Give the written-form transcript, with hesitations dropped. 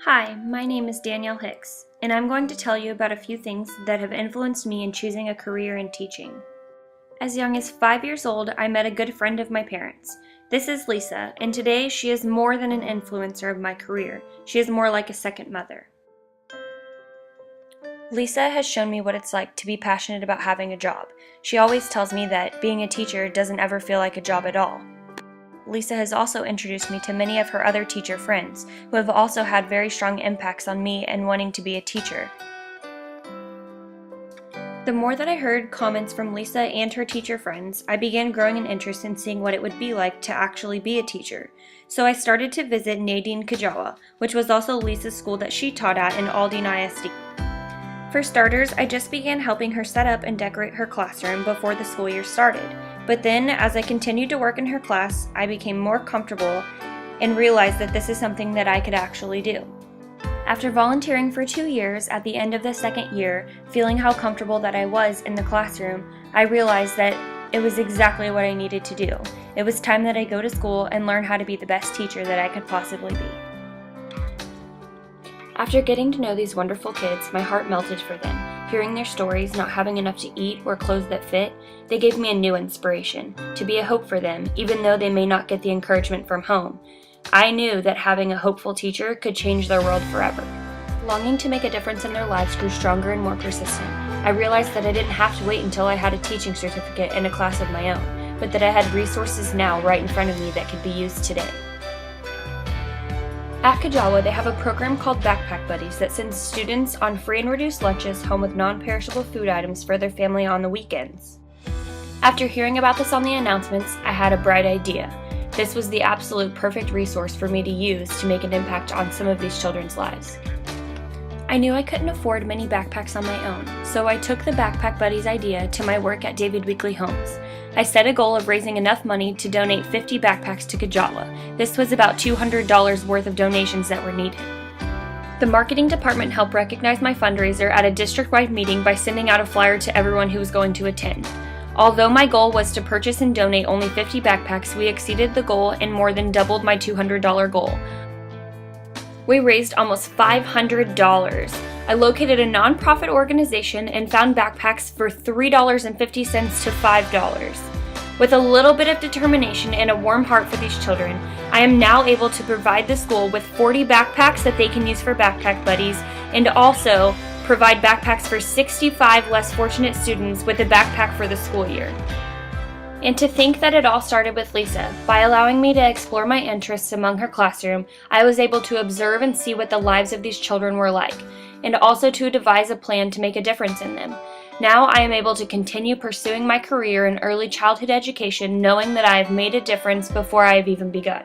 Hi, my name is Danielle Hicks, and I'm going to tell you about a few things that have influenced me in choosing a career in teaching. As young as 5 years old, I met a good friend of my parents. This is Lisa, and today she is more than an influencer of my career. She is more like a second mother. Lisa has shown me what it's like to be passionate about having a job. She always tells me that being a teacher doesn't ever feel like a job at all. Lisa has also introduced me to many of her other teacher friends, who have also had very strong impacts on me and wanting to be a teacher. The more that I heard comments from Lisa and her teacher friends, I began growing an interest in seeing what it would be like to actually be a teacher. So I started to visit Nadine Kajawa, which was also Lisa's school that she taught at in Aldine ISD. For starters, I just began helping her set up and decorate her classroom before the school year started. But then, as I continued to work in her class, I became more comfortable and realized that this is something that I could actually do. After volunteering for 2 years, at the end of the second year, feeling how comfortable that I was in the classroom, I realized that it was exactly what I needed to do. It was time that I go to school and learn how to be the best teacher that I could possibly be. After getting to know these wonderful kids, my heart melted for them. Hearing their stories, not having enough to eat or clothes that fit, they gave me a new inspiration, to be a hope for them, even though they may not get the encouragement from home. I knew that having a hopeful teacher could change their world forever. Longing to make a difference in their lives grew stronger and more persistent. I realized that I didn't have to wait until I had a teaching certificate and a class of my own, but that I had resources now right in front of me that could be used today. At Kajawa, they have a program called Backpack Buddies that sends students on free and reduced lunches home with non-perishable food items for their family on the weekends. After hearing about this on the announcements, I had a bright idea. This was the absolute perfect resource for me to use to make an impact on some of these children's lives. I knew I couldn't afford many backpacks on my own, so I took the Backpack Buddies idea to my work at David Weekley Homes. I set a goal of raising enough money to donate 50 backpacks to Kajawa. This was about $200 worth of donations that were needed. The marketing department helped recognize my fundraiser at a district-wide meeting by sending out a flyer to everyone who was going to attend. Although my goal was to purchase and donate only 50 backpacks, we exceeded the goal and more than doubled my $200 goal. We raised almost $500. I located a nonprofit organization and found backpacks for $3.50 to $5. With a little bit of determination and a warm heart for these children, I am now able to provide the school with 40 backpacks that they can use for Backpack Buddies and also provide backpacks for 65 less fortunate students with a backpack for the school year. And to think that it all started with Lisa. By allowing me to explore my interests among her classroom, I was able to observe and see what the lives of these children were like, and also to devise a plan to make a difference in them. Now I am able to continue pursuing my career in early childhood education, knowing that I have made a difference before I have even begun.